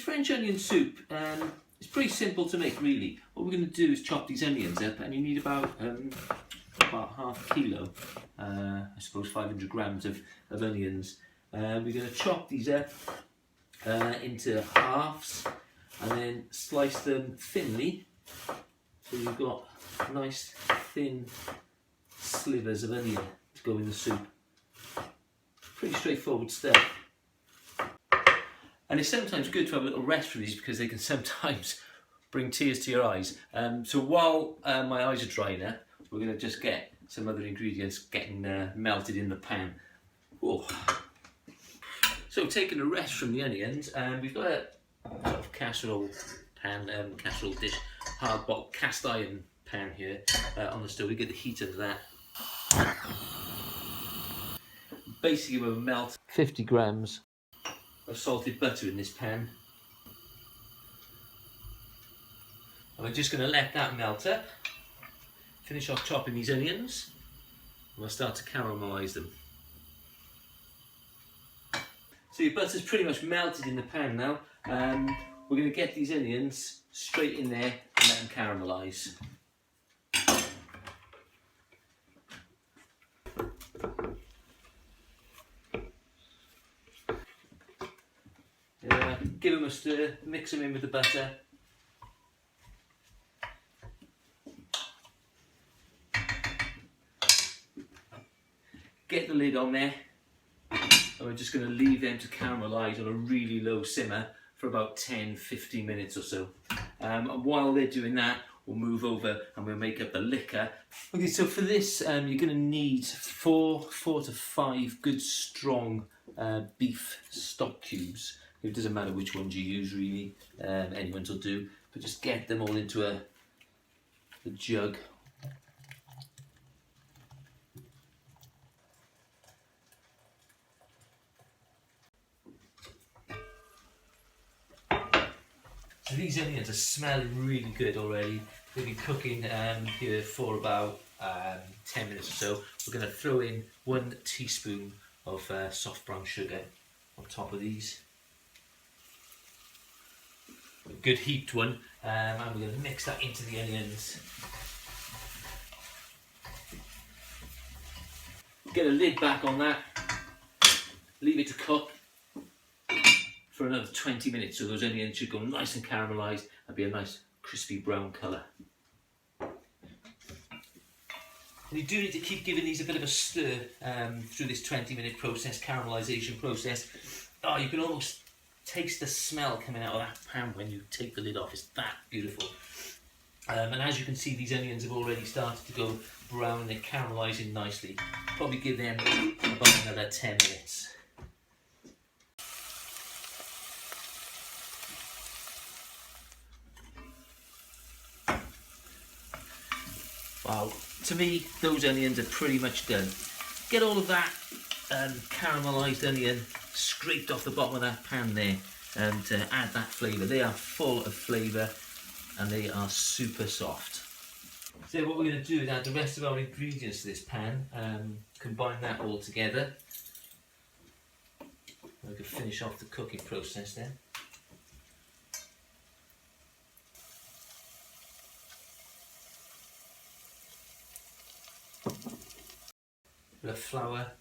French onion soup. It's pretty simple to make, really. What we're going to do is chop these onions up, and you need about half a kilo, I suppose 500 grams of onions. We're going to chop these up into halves and then slice them thinly, so you've got nice thin slivers of onion to go in the soup. Pretty straightforward stuff. And it's sometimes good to have a little rest from these because they can sometimes bring tears to your eyes. So while my eyes are drying up, we're going to just get some other ingredients getting melted in the pan. Oh. So taking a rest from the onions, we've got a sort of casserole pan, casserole dish, hard bottom cast iron pan here on the stove. We get the heat of that. Basically we'll melt 50 grams of salted butter in this pan. And we're just going to let that melt up. Finish off chopping these onions. And we'll start to caramelise them. So your butter's pretty much melted in the pan now. We're going to get these onions straight in there and let them caramelise. Give them a stir, mix them in with the butter. Get the lid on there, and we're just going to leave them to caramelise on a really low simmer for about 10-15 minutes or so. And while they're doing that, we'll move over and we'll make up the liquor. Okay, so for this, you're going to need four to five good strong beef stock cubes. It doesn't matter which ones you use, really. Any ones will do. But just get them all into a jug. So these onions are smelling really good already. They've been cooking here for about 10 minutes or so. We're going to throw in 1 teaspoon of soft brown sugar on top of these. A good heaped one, and we're going to mix that into the onions. Get a lid back on that, leave it to cook for another 20 minutes, so those onions should go nice and caramelised and be a nice crispy brown colour. And you do need to keep giving these a bit of a stir through this 20-minute process, caramelisation process. Oh, you can almost taste the smell coming out of that pan when you take the lid off. It's that beautiful. And as you can see, these onions have already started to go brown and they're caramelising nicely. Probably give them about another 10 minutes. Wow, to me those onions are pretty much done. Get all of that caramelised onion scraped off the bottom of that pan there to add that flavour. They are full of flavour and they are super soft. So what we're going to do is add the rest of our ingredients to this pan, combine that all together. We can finish off the cooking process then. A bit of flour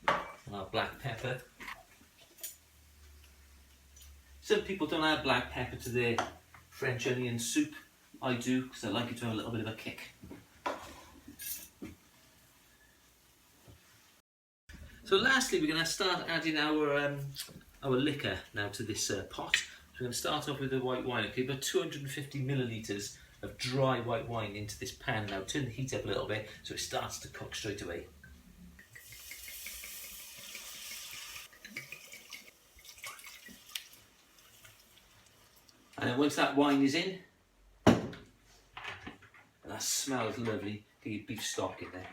and our black pepper. Some people don't add black pepper to their French onion soup. I do, because I like it to have a little bit of a kick. So lastly, we're going to start adding our liquor now to this pot. So we're going to start off with the white wine. Okay, about 250 millilitres of dry white wine into this pan now. Turn the heat up a little bit so it starts to cook straight away. And then once that wine is in, that smells lovely, get your beef stock in there.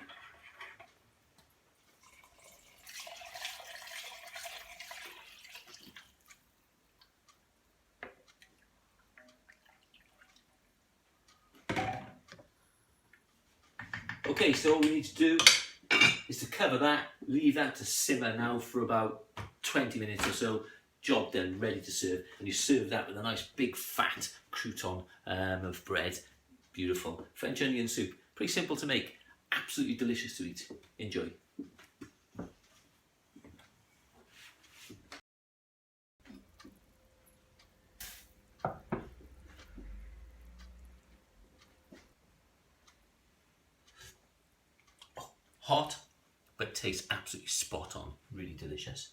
Okay, so all we need to do is to cover that, leave that to simmer now for about 20 minutes or so. job done, ready to serve, and you serve that with a nice big fat crouton of bread. Beautiful. French onion soup, pretty simple to make, absolutely delicious to eat. Enjoy. Hot, but tastes absolutely spot on, really delicious.